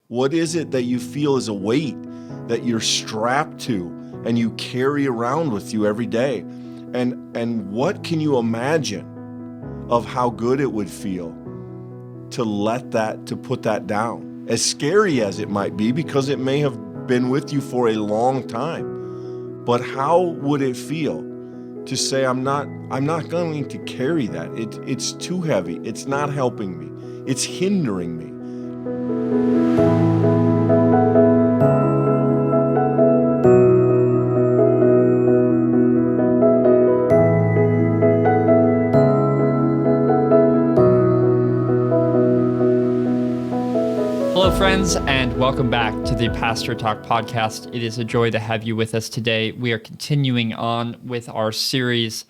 What is it that you feel is a weight that you're strapped to and you carry around with you every day? And what can you imagine of how good it would feel to put that down? As scary as it might be, because it may have been with you for a long time. But how would it feel to say, I'm not going to carry that. It's too heavy. It's not helping me. It's hindering me. Hello, friends, and welcome back to the Pastor Talk podcast. It is a joy to have you with us today. We are continuing on with our series,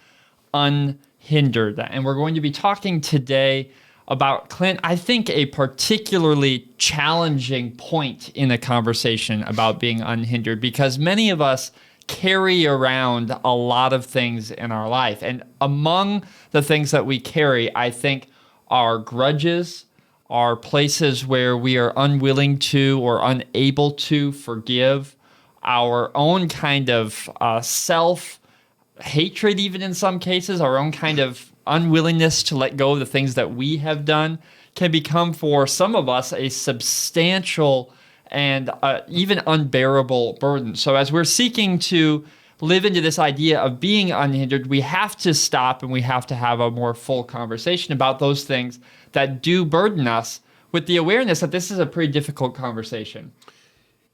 Unhindered, and we're going to be talking today about, Clint, I think a particularly challenging point in the conversation about being unhindered, because many of us carry around a lot of things in our life. And among the things that we carry, I think, are grudges, are places where we are unwilling to or unable to forgive, our own kind of self-hatred, even in some cases, our own kind of unwillingness to let go of the things that we have done can become, for some of us, a substantial and even unbearable burden. So as we're seeking to live into this idea of being unhindered, we have to stop and we have to have a more full conversation about those things that do burden us, with the awareness that this is a pretty difficult conversation.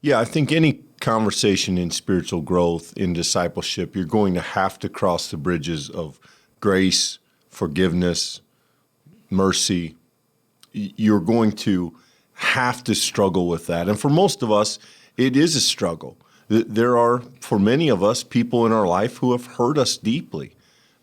Yeah, I think any conversation in spiritual growth, in discipleship, you're going to have to cross the bridges of grace, forgiveness, mercy. You're going to have to struggle with that. And for most of us, it is a struggle. There are, for many of us, people in our life who have hurt us deeply,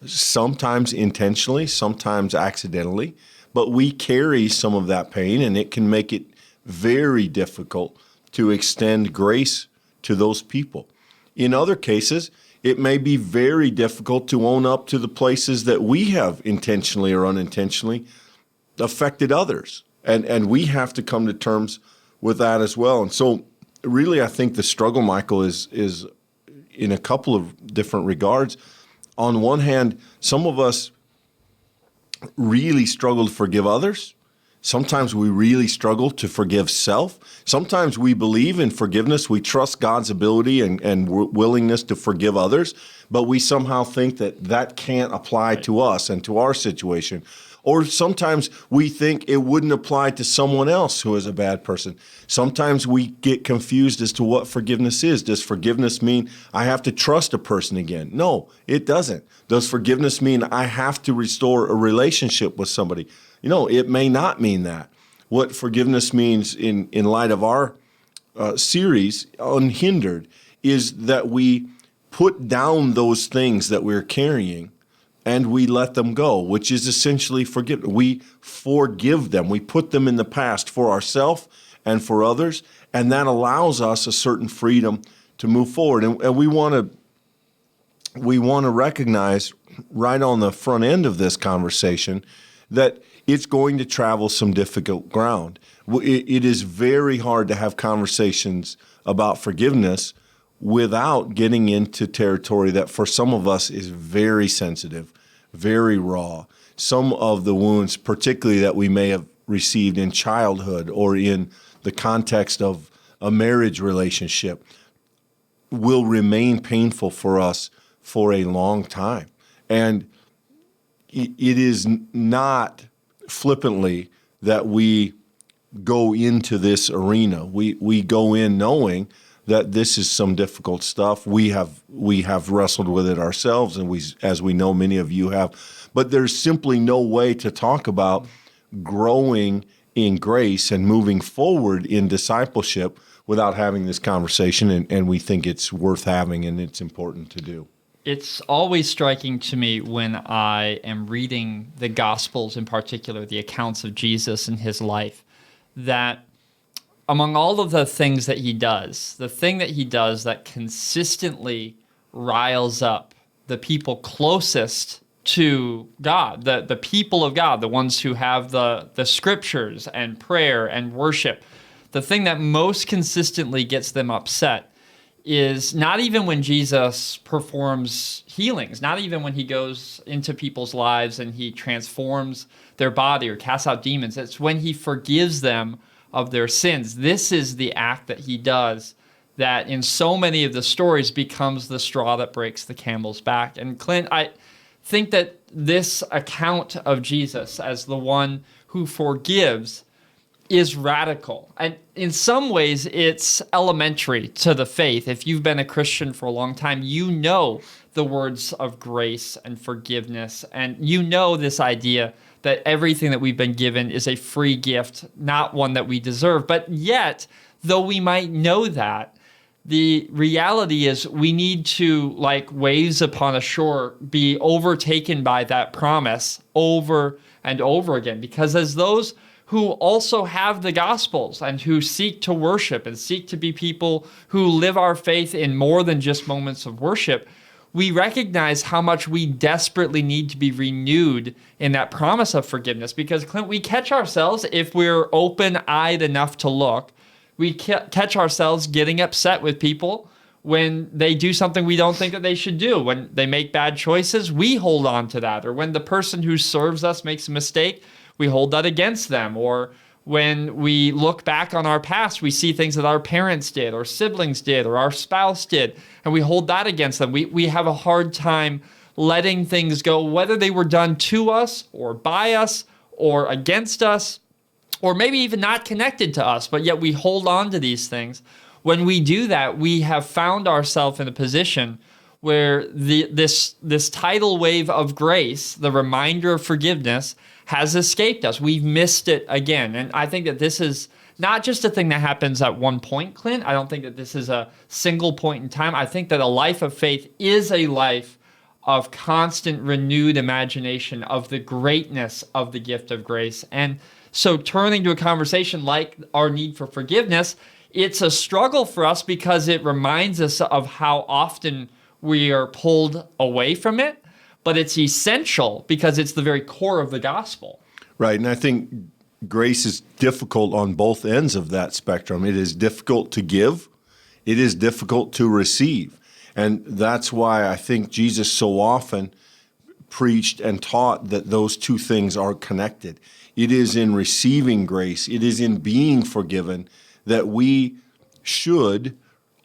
sometimes intentionally, sometimes accidentally. But we carry some of that pain, and it can make it very difficult to extend grace to those people. In other cases, it may be very difficult to own up to the places that we have intentionally or unintentionally affected others. And we have to come to terms with that as well. And so really, I think the struggle, Michael, is in a couple of different regards. On one hand, some of us really struggle to forgive others. Sometimes we really struggle to forgive self. Sometimes we believe in forgiveness. We trust God's ability and willingness to forgive others, but we somehow think that can't apply to us and to our situation. Or sometimes we think it wouldn't apply to someone else who is a bad person. Sometimes we get confused as to what forgiveness is. Does forgiveness mean I have to trust a person again? No, it doesn't. Does forgiveness mean I have to restore a relationship with somebody? It may not mean that. What forgiveness means in light of our series, Unhindered, is that we put down those things that we're carrying and we let them go, which is essentially forgive. We forgive them. We put them in the past for ourselves and for others, and that allows us a certain freedom to move forward. And we want to recognize right on the front end of this conversation that it's going to travel some difficult ground. It is very hard to have conversations about forgiveness without getting into territory that for some of us is very sensitive, very raw. Some of the wounds, particularly that we may have received in childhood or in the context of a marriage relationship, will remain painful for us for a long time. And it is not flippantly that we go into this arena. We go in knowing that this is some difficult stuff. We have wrestled with it ourselves, and as we know, many of you have. But there's simply no way to talk about growing in grace and moving forward in discipleship without having this conversation, and we think it's worth having and it's important to do. It's always striking to me when I am reading the Gospels, in particular, the accounts of Jesus and his life, that among all of the things that he does, the thing that he does that consistently riles up the people closest to God, the people of God, the ones who have the scriptures and prayer and worship, the thing that most consistently gets them upset is not even when Jesus performs healings, not even when he goes into people's lives and he transforms their body or casts out demons. It's when he forgives them of their sins. This is the act that he does that in so many of the stories becomes the straw that breaks the camel's back. And Clint, I think that this account of Jesus as the one who forgives is radical. And in some ways, it's elementary to the faith. If you've been a Christian for a long time, you know the words of grace and forgiveness. And you know this idea that everything that we've been given is a free gift, not one that we deserve. But yet, though we might know that, the reality is we need to, like waves upon a shore, be overtaken by that promise over and over again. Because as those who also have the Gospels and who seek to worship and seek to be people who live our faith in more than just moments of worship, we recognize how much we desperately need to be renewed in that promise of forgiveness. Because, Clint, we catch ourselves, if we're open-eyed enough to look, we catch ourselves getting upset with people when they do something we don't think that they should do. When they make bad choices, we hold on to that. Or when the person who serves us makes a mistake, we hold that against them. Or when we look back on our past, we see things that our parents did or siblings did or our spouse did, and we hold that against them. We have a hard time letting things go, whether they were done to us or by us or against us, or maybe even not connected to us, but yet we hold on to these things. When we do that, we have found ourselves in a position where this tidal wave of grace, the reminder of forgiveness, has escaped us. We've missed it again. And I think that this is not just a thing that happens at one point, Clint. I don't think that this is a single point in time. I think that a life of faith is a life of constant renewed imagination of the greatness of the gift of grace. And so turning to a conversation like our need for forgiveness, it's a struggle for us because it reminds us of how often we are pulled away from it. But it's essential because it's the very core of the gospel. Right, and I think grace is difficult on both ends of that spectrum. It is difficult to give. It is difficult to receive. And that's why I think Jesus so often preached and taught that those two things are connected. It is in receiving grace, it is in being forgiven that we should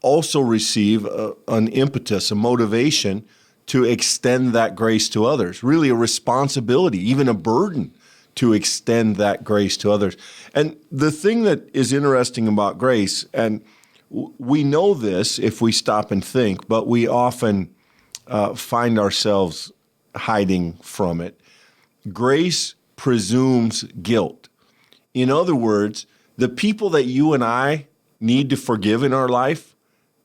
also receive an impetus, a motivation to extend that grace to others, really a responsibility, even a burden to extend that grace to others. And the thing that is interesting about grace, and we know this if we stop and think, but we often find ourselves hiding from it. Grace presumes guilt. In other words, the people that you and I need to forgive in our life,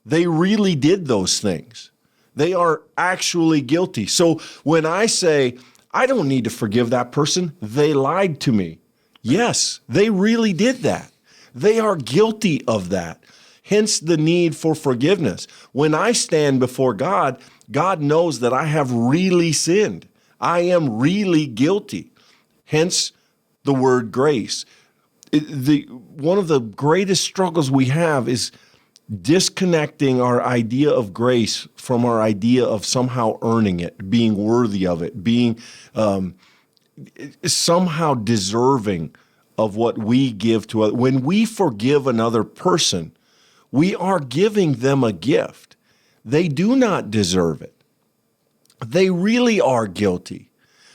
they really did those things. They are actually guilty. So when I say, I don't need to forgive that person, they lied to me. Yes, they really did that. They are guilty of that. Hence the need for forgiveness. When I stand before God, God knows that I have really sinned. I am really guilty. Hence the word grace. One of the greatest struggles we have is disconnecting our idea of grace from our idea of somehow earning it, being worthy of it, being somehow deserving of what we give to others. When we forgive another person, we are giving them a gift. They do not deserve it. They really are guilty.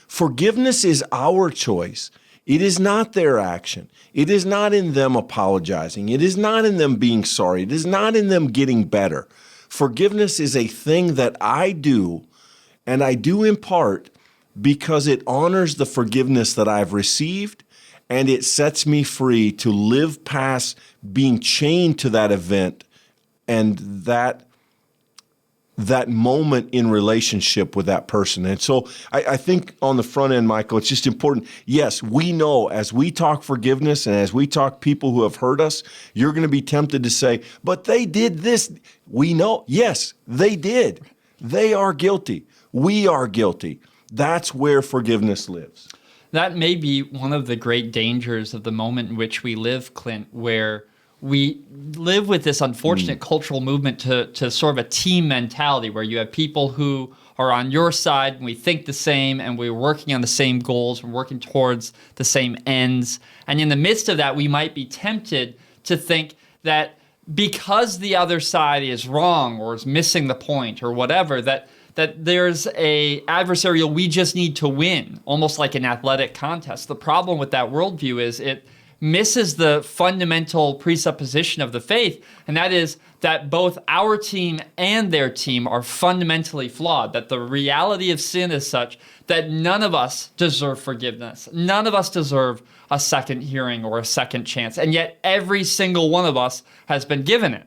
Forgiveness is our choice. It is not their action. It is not in them apologizing. It is not in them being sorry. It is not in them getting better. Forgiveness is a thing that I do, and I do in part because it honors the forgiveness that I've received, and it sets me free to live past being chained to that event and that moment in relationship with that person. And so I think on the front end, Michael, it's just important. Yes, we know as we talk forgiveness and as we talk people who have hurt us, you're going to be tempted to say, but they did this. We know, yes, they did. They are guilty. We are guilty. That's where forgiveness lives. That may be one of the great dangers of the moment in which we live, Clint, where we live with this unfortunate cultural movement to sort of a team mentality where you have people who are on your side and we think the same and we're working on the same goals, we're working towards the same ends. And in the midst of that, we might be tempted to think that because the other side is wrong or is missing the point or whatever, that there's a adversarial, we just need to win, almost like an athletic contest. The problem with that worldview is it misses the fundamental presupposition of the faith, and that is that both our team and their team are fundamentally flawed, that the reality of sin is such that none of us deserve forgiveness. None of us deserve a second hearing or a second chance, and yet every single one of us has been given it.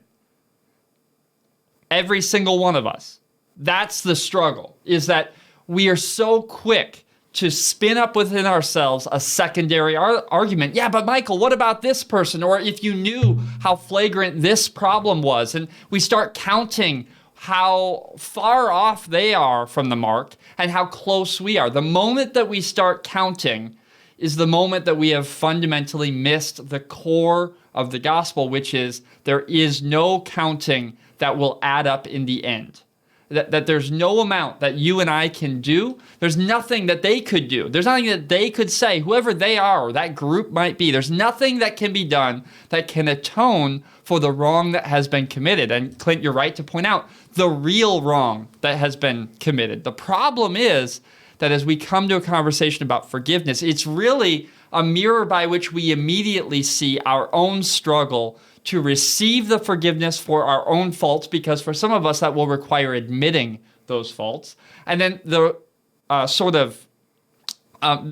Every single one of us. That's the struggle, is that we are so quick to spin up within ourselves a secondary argument. Yeah, but Michael, what about this person? Or if you knew how flagrant this problem was, and we start counting how far off they are from the mark and how close we are. The moment that we start counting is the moment that we have fundamentally missed the core of the gospel, which is there is no counting that will add up in the end. That there's no amount that you and I can do. There's nothing that they could do. There's nothing that they could say, whoever they are or that group might be. There's nothing that can be done that can atone for the wrong that has been committed. And Clint, you're right to point out the real wrong that has been committed. The problem is that as we come to a conversation about forgiveness, it's really a mirror by which we immediately see our own struggle to receive the forgiveness for our own faults, because for some of us that will require admitting those faults. And then the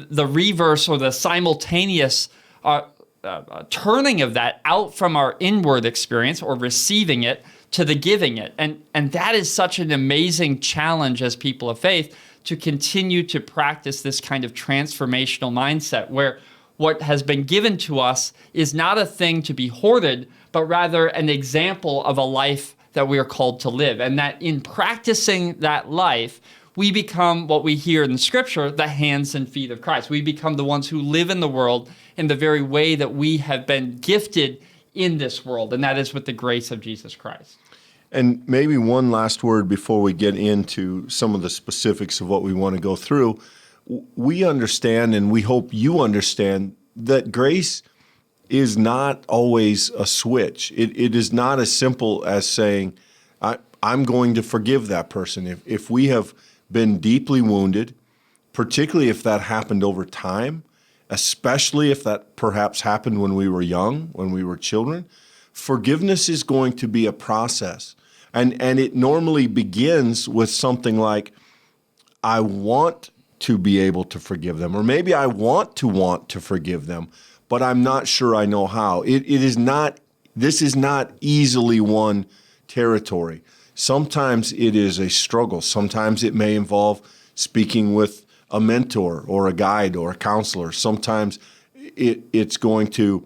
the reverse or the simultaneous turning of that out from our inward experience or receiving it to the giving it. And that is such an amazing challenge as people of faith to continue to practice this kind of transformational mindset where what has been given to us is not a thing to be hoarded, but rather an example of a life that we are called to live. And that in practicing that life, we become what we hear in Scripture, the hands and feet of Christ. We become the ones who live in the world in the very way that we have been gifted in this world, and that is with the grace of Jesus Christ. And maybe one last word before we get into some of the specifics of what we want to go through. We understand, and we hope you understand, that grace is not always a switch. It is not as simple as saying, I'm going to forgive that person. If we have been deeply wounded, particularly if that happened over time, especially if that perhaps happened when we were young, when we were children, forgiveness is going to be a process. And it normally begins with something like, I want to be able to forgive them, or maybe I want to forgive them, but I'm not sure I know how. This is not easily won territory. Sometimes it is a struggle. Sometimes it may involve speaking with a mentor or a guide or a counselor. Sometimes it's going to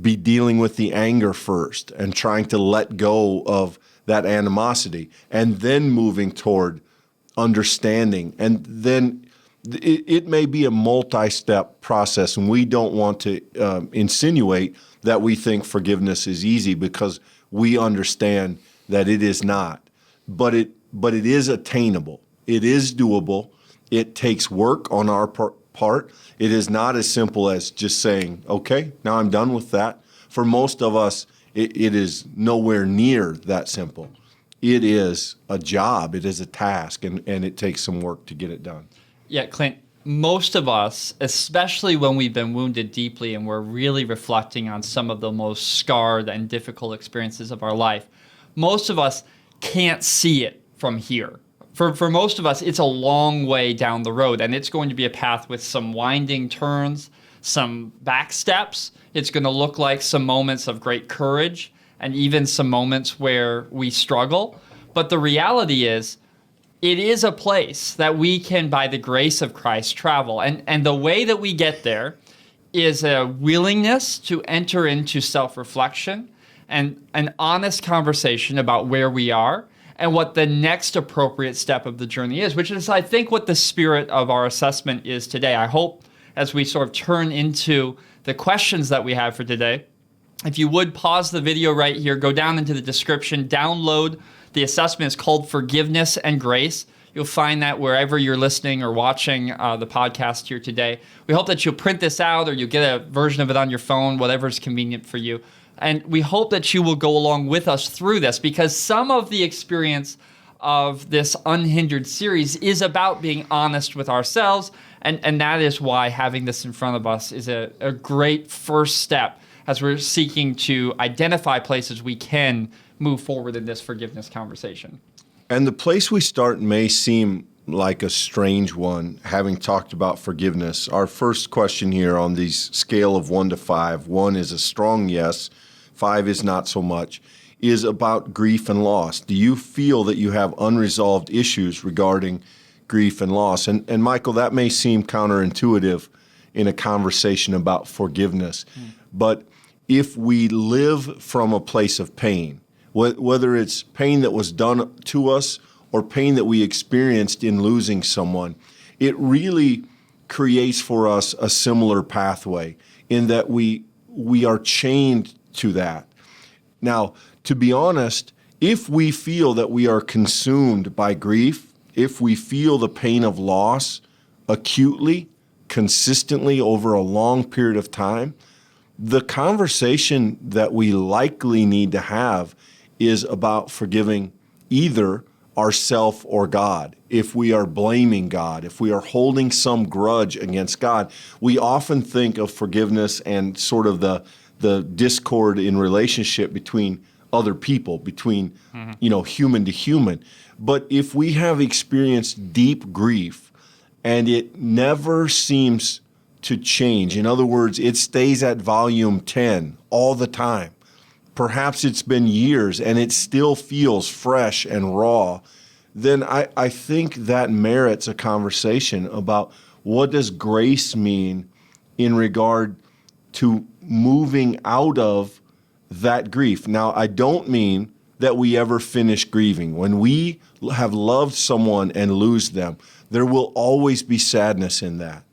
be dealing with the anger first and trying to let go of that animosity and then moving toward understanding. And then it may be a multi-step process, and we don't want to insinuate that we think forgiveness is easy, because we understand that it is not. But it is attainable. It is doable. It takes work on our part. It is not as simple as just saying, okay, now I'm done with that. For most of us, it is nowhere near that simple. It is a job. It is a task, and it takes some work to get it done. Yeah, Clint, most of us, especially when we've been wounded deeply and we're really reflecting on some of the most scarred and difficult experiences of our life, most of us can't see it from here. For most of us, it's a long way down the road, and it's going to be a path with some winding turns, some back steps. It's going to look like some moments of great courage and even some moments where we struggle. But the reality is, it is a place that we can, by the grace of Christ, travel. And the way that we get there is a willingness to enter into self-reflection and an honest conversation about where we are and what the next appropriate step of the journey is, which is, I think, what the spirit of our assessment is today. I hope as we sort of turn into the questions that we have for today, If you would pause the video right here, go down into the description, download the assessment. It's called Forgiveness and Grace. You'll find that wherever you're listening or watching the podcast here today. We hope that you'll print this out or you'll get a version of it on your phone, whatever is convenient for you. And we hope that you will go along with us through this, because some of the experience of this Unhindered series is about being honest with ourselves. And that is why having this in front of us is a great first step as we're seeking to identify places we can move forward in this forgiveness conversation. And the place we start may seem like a strange one, having talked about forgiveness. Our first question here on the scale of 1 to 5, 1 is a strong yes, 5 is not so much, is about grief and loss. Do you feel that you have unresolved issues regarding grief and loss? And Michael, that may seem counterintuitive in a conversation about forgiveness, but if we live from a place of pain, whether it's pain that was done to us or pain that we experienced in losing someone, it really creates for us a similar pathway in that we are chained to that. Now, to be honest, if we feel that we are consumed by grief, if we feel the pain of loss acutely, consistently over a long period of time, the conversation that we likely need to have is about forgiving either ourself or God. If we are blaming God, if we are holding some grudge against God, we often think of forgiveness and sort of the discord in relationship between other people, between human to human. But if we have experienced deep grief and it never seems to change, in other words, it stays at volume 10 all the time, perhaps it's been years and it still feels fresh and raw, then I think that merits a conversation about what does grace mean in regard to moving out of that grief. Now, I don't mean that we ever finish grieving. When we have loved someone and lose them, there will always be sadness in that.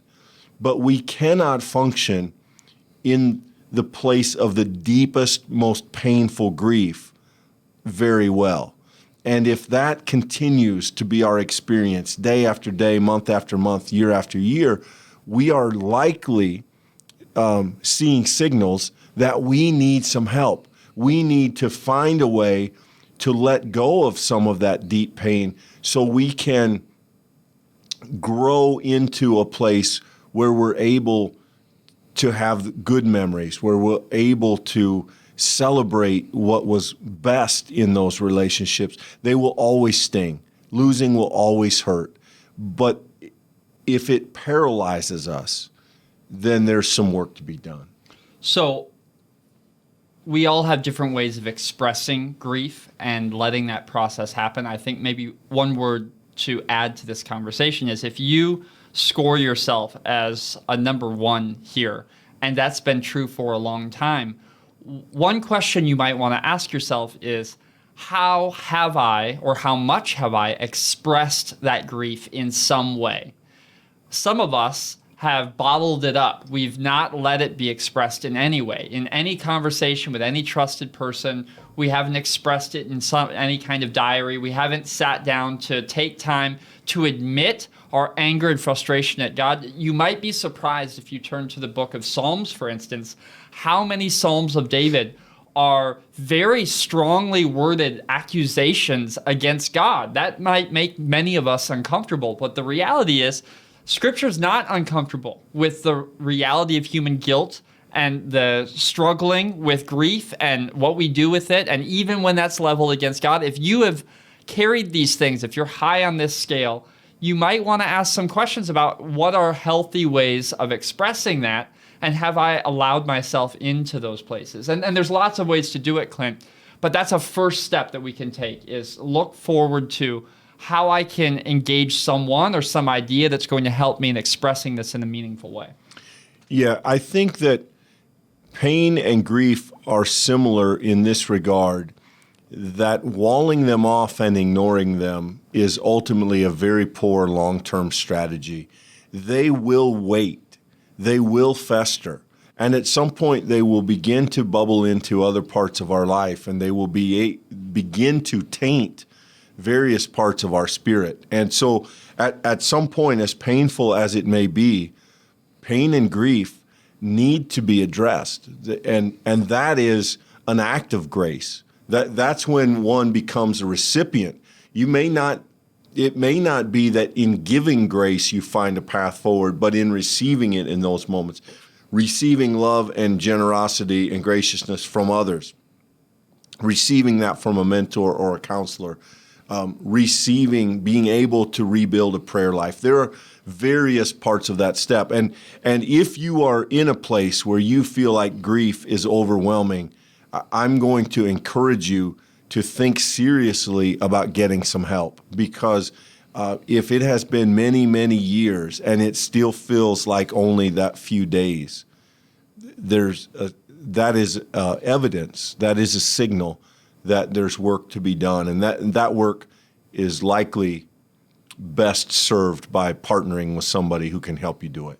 But we cannot function in the place of the deepest, most painful grief very well. And if that continues to be our experience day after day, month after month, year after year, we are likely seeing signals that we need some help. We need to find a way to let go of some of that deep pain so we can grow into a place where we're able to have good memories, where we're able to celebrate what was best in those relationships. They will always sting. Losing will always hurt. But if it paralyzes us, then there's some work to be done. So we all have different ways of expressing grief and letting that process happen. I think maybe one word to add to this conversation is if you score yourself as a number 1 here, and that's been true for a long time, one question you might want to ask yourself is, how have I, or how much have I expressed that grief in some way? Some of us have bottled it up. We've not let it be expressed in any way. In any conversation with any trusted person, we haven't expressed it in any kind of diary. We haven't sat down to take time to admit our anger and frustration at God. You might be surprised if you turn to the book of Psalms, for instance, how many Psalms of David are very strongly worded accusations against God. That might make many of us uncomfortable, but the reality is Scripture's not uncomfortable with the reality of human guilt and the struggling with grief and what we do with it. And even when that's leveled against God, if you have carried these things, if you're high on this scale, you might want to ask some questions about what are healthy ways of expressing that, and have I allowed myself into those places? And there's lots of ways to do it, Clint, but that's a first step that we can take, is look forward to how I can engage someone or some idea that's going to help me in expressing this in a meaningful way. Yeah, I think that pain and grief are similar in this regard, that walling them off and ignoring them is ultimately a very poor long-term strategy. They will wait. They will fester. And at some point, they will begin to bubble into other parts of our life, and they will begin to taint various parts of our spirit. And so at some point, as painful as it may be, pain and grief need to be addressed. And that is an act of grace. That's when one becomes a recipient. It may not be that in giving grace you find a path forward, but in receiving it in those moments. Receiving love and generosity and graciousness from others, receiving that from a mentor or a counselor, being able to rebuild a prayer life. There are various parts of that step. And if you are in a place where you feel like grief is overwhelming, I'm going to encourage you to think seriously about getting some help, because if it has been many, many years and it still feels like only that few days, that is evidence, that is a signal that there's work to be done. And that work is likely best served by partnering with somebody who can help you do it.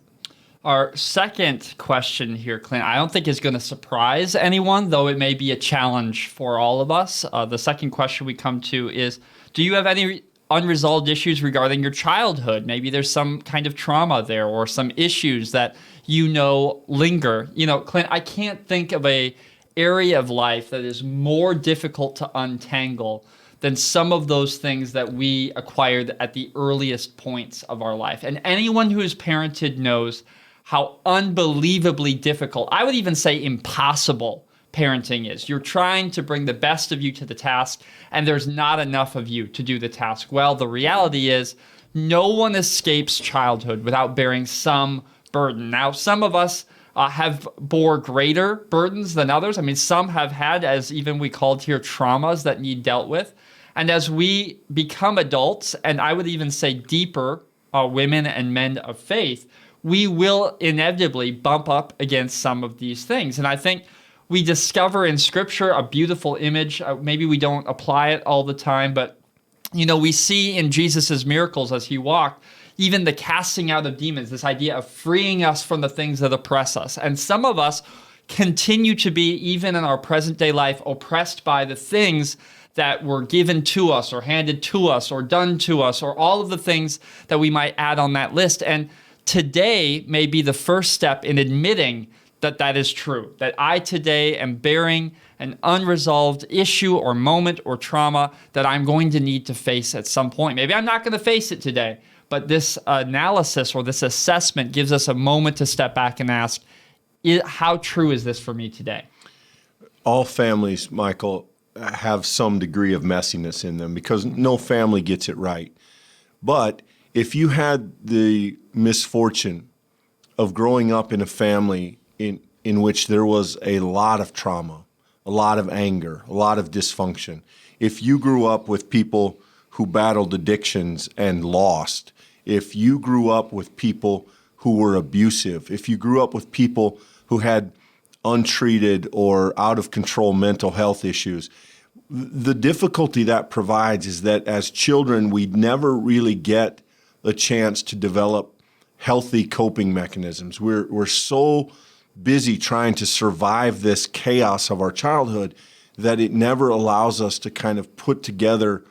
Our second question here, Clint, I don't think is going to surprise anyone, though it may be a challenge for all of us. The second question we come to is, do you have any unresolved issues regarding your childhood? Maybe there's some kind of trauma there or some issues that linger. Clint, I can't think of a area of life that is more difficult to untangle than some of those things that we acquired at the earliest points of our life. And anyone who is parented knows how unbelievably difficult, I would even say impossible, parenting is. You're trying to bring the best of you to the task, and there's not enough of you to do the task well. The reality is, no one escapes childhood without bearing some burden. Now, some of us have bore greater burdens than others. I mean, some have had, as even we called here, traumas that need dealt with. And as we become adults, and I would even say deeper women and men of faith, we will inevitably bump up against some of these things. And I think we discover in Scripture a beautiful image. Maybe we don't apply it all the time, but we see in Jesus's miracles as he walked, even the casting out of demons, this idea of freeing us from the things that oppress us. And some of us continue to be, even in our present day life, oppressed by the things that were given to us or handed to us or done to us, or all of the things that we might add on that list. And today may be the first step in admitting that that is true, that I today am bearing an unresolved issue or moment or trauma that I'm going to need to face at some point. Maybe I'm not going to face it today, but this analysis or this assessment gives us a moment to step back and ask, how true is this for me today? All families, Michael, have some degree of messiness in them because no family gets it right. But if you had the misfortune of growing up in a family in which there was a lot of trauma, a lot of anger, a lot of dysfunction, if you grew up with people who battled addictions and lost, if you grew up with people who were abusive, if you grew up with people who had untreated or out of control mental health issues, the difficulty that provides is that as children, we never really get a chance to develop healthy coping mechanisms. We're so busy trying to survive this chaos of our childhood that it never allows us to kind of put together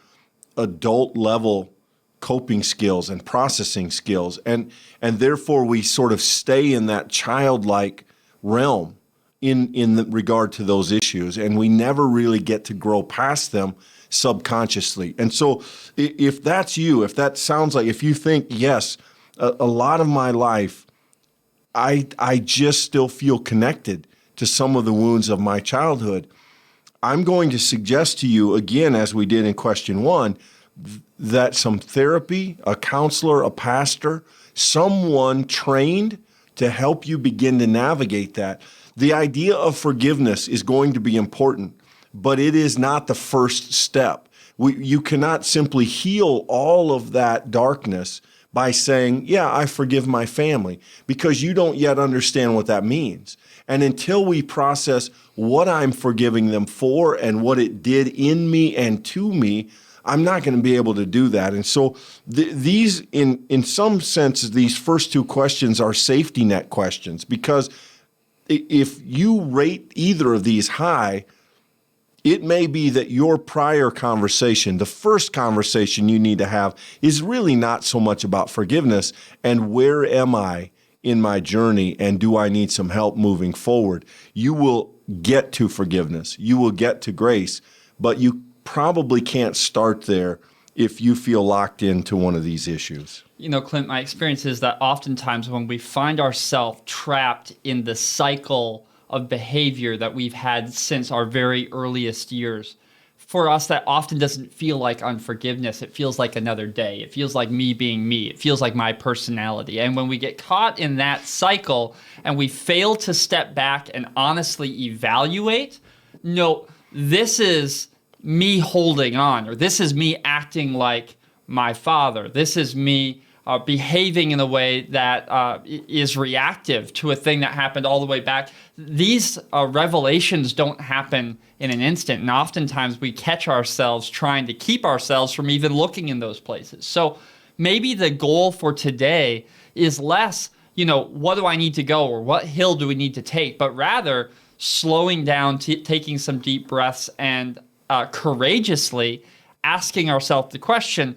adult level coping skills and processing skills. And therefore we sort of stay in that childlike realm in regard to those issues, and we never really get to grow past them subconsciously. And so if that's you, if that sounds like, if you think, yes, a lot of my life, I just still feel connected to some of the wounds of my childhood, I'm going to suggest to you, again, as we did in question 1, that some therapy, a counselor, a pastor, someone trained to help you begin to navigate that. The idea of forgiveness is going to be important, but it is not the first step. You cannot simply heal all of that darkness by saying, yeah, I forgive my family, because you don't yet understand what that means. And until we process what I'm forgiving them for and what it did in me and to me, I'm not going to be able to do that. And so these, in some senses, these first 2 questions are safety net questions, because if you rate either of these high, it may be that your prior conversation, the first conversation you need to have, is really not so much about forgiveness and where am I in my journey and do I need some help moving forward. You will get to forgiveness. You will get to grace, but you probably can't start there if you feel locked into one of these issues. You know, Clint, my experience is that oftentimes when we find ourselves trapped in the cycle of behavior that we've had since our very earliest years, for us, that often doesn't feel like unforgiveness. It feels like another day. It feels like me being me. It feels like my personality. And when we get caught in that cycle and we fail to step back and honestly evaluate, no, this is me holding on, or this is me acting like my father. This is me behaving in a way that is reactive to a thing that happened all the way back. These revelations don't happen in an instant, and oftentimes we catch ourselves trying to keep ourselves from even looking in those places. So maybe the goal for today is less, what do I need to go or what hill do we need to take, but rather slowing down, taking some deep breaths, and courageously asking ourselves the question,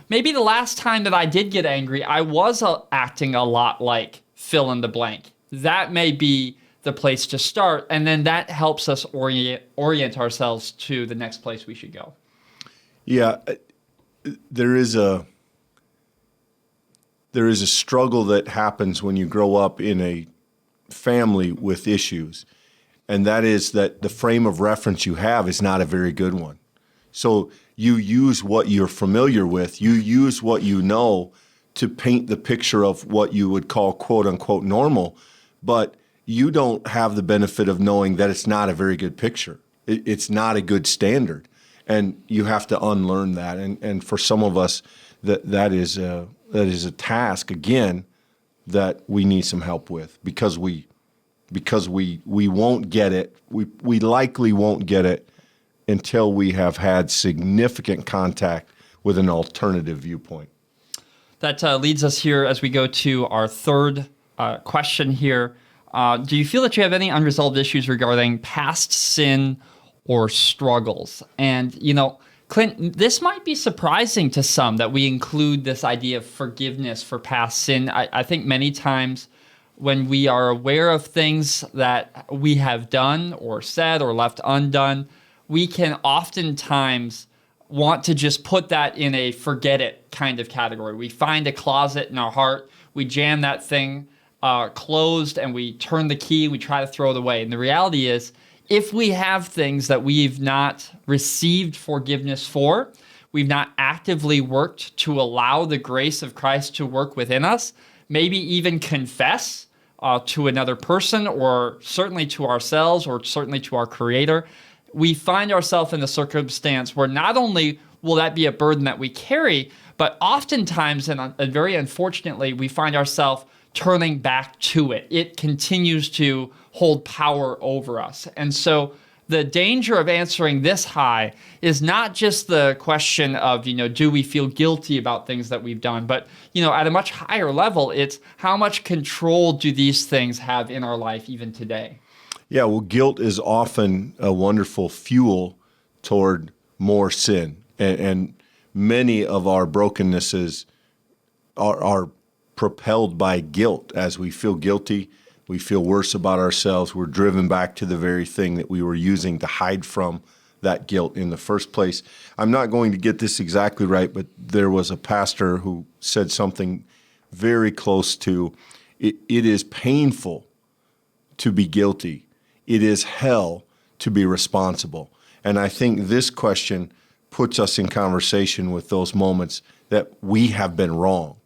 maybe the last time that I did get angry, I was acting a lot like fill in the blank. That may be the place to start, and then that helps us orient ourselves to the next place we should go. Yeah, there is a struggle that happens when you grow up in a family with issues, and that is that the frame of reference you have is not a very good one. So you use what you're familiar with, you use what you know to paint the picture of what you would call quote unquote normal, but you don't have the benefit of knowing that it's not a very good picture. It's not a good standard. And you have to unlearn that. And for some of us, that is a task, again, that we need some help with because we won't get it. We likely won't get it until we have had significant contact with an alternative viewpoint. That leads us here as we go to our third question here. Do you feel that you have any unresolved issues regarding past sin or struggles? And, Clint, this might be surprising to some that we include this idea of forgiveness for past sin. I think many times when we are aware of things that we have done or said or left undone, we can oftentimes want to just put that in a forget it kind of category. We find a closet in our heart, we jam that thing closed, and we turn the key, we try to throw it away. And the reality is, if we have things that we've not received forgiveness for, we've not actively worked to allow the grace of Christ to work within us, maybe even confess to another person, or certainly to ourselves, or certainly to our Creator, we find ourselves in a circumstance where not only will that be a burden that we carry, but oftentimes, and very unfortunately, we find ourselves turning back to it. It continues to hold power over us. And so the danger of answering this high is not just the question of, do we feel guilty about things that we've done, but, at a much higher level, it's how much control do these things have in our life even today? Yeah, well, guilt is often a wonderful fuel toward more sin. And many of our brokennesses are propelled by guilt. As we feel guilty, we feel worse about ourselves. We're driven back to the very thing that we were using to hide from that guilt in the first place. I'm not going to get this exactly right, but there was a pastor who said something very close to, it is painful to be guilty. It is hell to be responsible. And I think this question puts us in conversation with those moments that we have been wrong.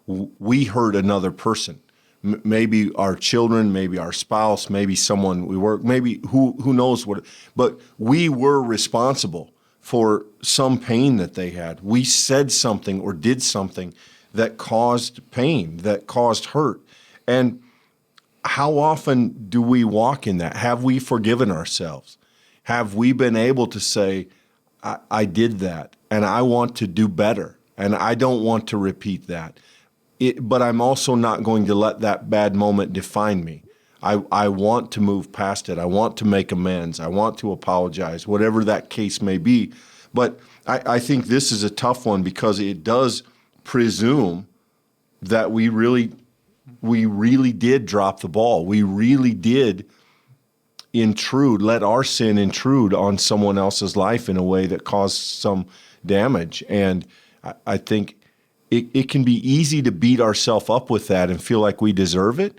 We hurt another person, maybe our children, maybe our spouse, maybe someone we work, maybe who knows what, but we were responsible for some pain that they had. We said something or did something that caused pain, that caused hurt. And how often do we walk in that? Have we forgiven ourselves? Have we been able to say, I did that and I want to do better and I don't want to repeat that? But I'm also not going to let that bad moment define me. I want to move past it. I want to make amends. I want to apologize, whatever that case may be. But I think this is a tough one because it does presume that we really did drop the ball. We really did let our sin intrude on someone else's life in a way that caused some damage. And I think it can be easy to beat ourselves up with that and feel like we deserve it.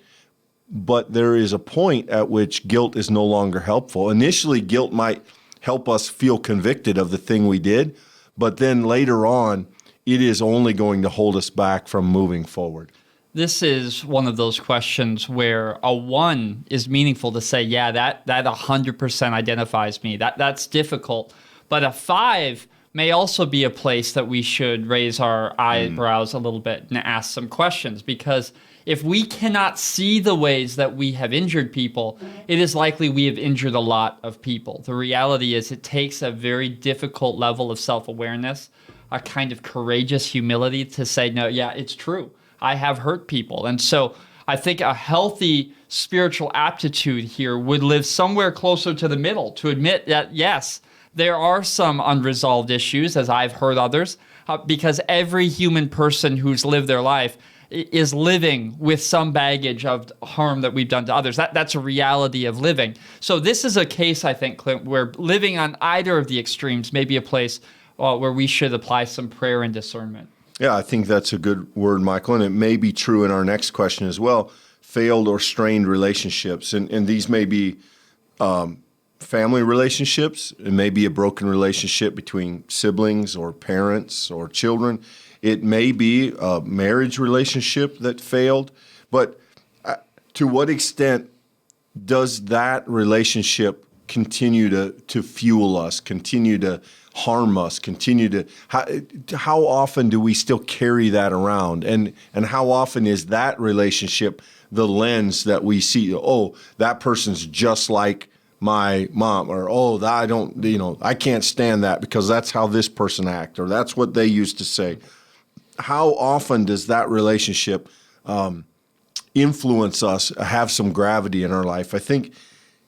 But there is a point at which guilt is no longer helpful. Initially, guilt might help us feel convicted of the thing we did, but then later on, it is only going to hold us back from moving forward. This is one of those questions where a 1 is meaningful to say, yeah, that 100% identifies me. That's difficult. But a 5 may also be a place that we should raise our eyebrows a little bit and ask some questions, because if we cannot see the ways that we have injured people, it is likely we have injured a lot of people. The reality is it takes a very difficult level of self-awareness, a kind of courageous humility to say, no, yeah, it's true. I have hurt people. And so I think a healthy spiritual aptitude here would live somewhere closer to the middle, to admit that, yes, there are some unresolved issues, as I've heard others, because every human person who's lived their life is living with some baggage of harm that we've done to others. That's a reality of living. So this is a case, I think, Clint, where living on either of the extremes may be a place where we should apply some prayer and discernment. Yeah, I think that's a good word, Michael, and it may be true in our next question as well. Failed or strained relationships, and these may be family relationships. It may be a broken relationship between siblings or parents or children. It may be a marriage relationship that failed. But to what extent does that relationship continue to fuel us, continue to harm us, how often do we still carry that around? And how often is that relationship the lens that we see, oh, that person's just like my mom, or, oh, I can't stand that because that's how this person act, or that's what they used to say. How often does that relationship influence us, have some gravity in our life? I think,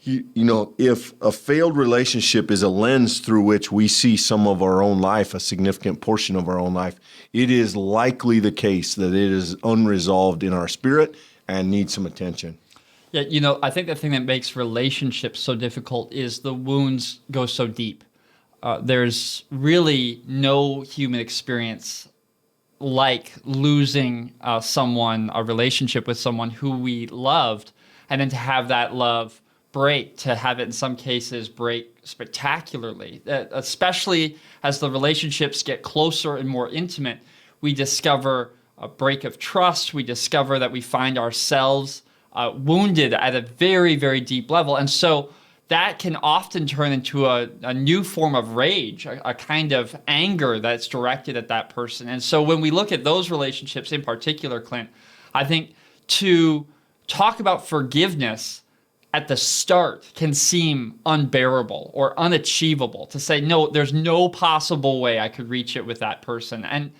if a failed relationship is a lens through which we see some of our own life, a significant portion of our own life, it is likely the case that it is unresolved in our spirit and needs some attention. Yeah, I think the thing that makes relationships so difficult is the wounds go so deep. There's really no human experience like losing a relationship with someone who we loved, and then to have that love break, to have it in some cases break spectacularly, especially as the relationships get closer and more intimate. We discover a break of trust. We discover that we find ourselves wounded at a very, very deep level. And so that can often turn into a new form of rage, a kind of anger that's directed at that person. And so when we look at those relationships in particular, Clint, I think to talk about forgiveness at the start can seem unbearable or unachievable, to say, no, there's no possible way I could reach it with that person. And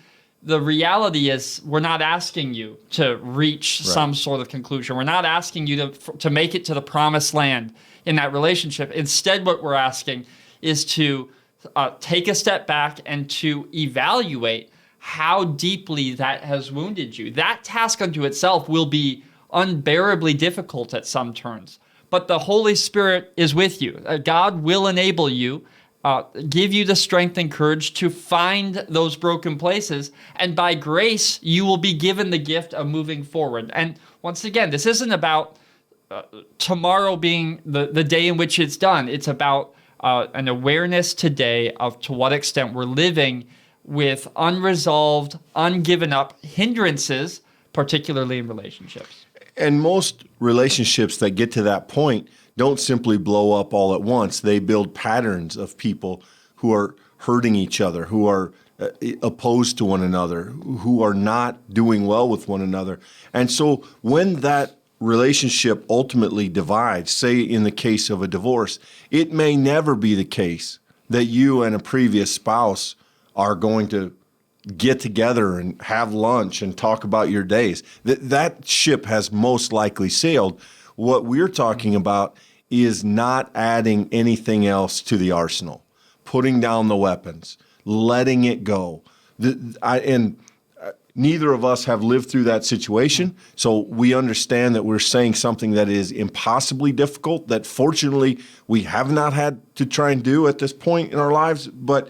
the reality is, we're not asking you to reach some sort of conclusion. We're not asking you to make it to the promised land in that relationship. Instead, what we're asking is to take a step back and to evaluate how deeply that has wounded you. That task unto itself will be unbearably difficult at some turns. But the Holy Spirit is with you. God will enable you, give you the strength and courage to find those broken places. And by grace, you will be given the gift of moving forward. And once again, this isn't about tomorrow being the day in which it's done. It's about an awareness today of to what extent we're living with unresolved, ungiven up hindrances, particularly in relationships. And most relationships that get to that point don't simply blow up all at once. They build patterns of people who are hurting each other, who are opposed to one another, who are not doing well with one another. And so when that relationship ultimately divides, say in the case of a divorce, it may never be the case that you and a previous spouse are going to get together and have lunch and talk about your days. That ship has most likely sailed. What we're talking about is not adding anything else to the arsenal, putting down the weapons, letting it go. Neither of us have lived through that situation, so we understand that we're saying something that is impossibly difficult, that fortunately we have not had to try and do at this point in our lives, but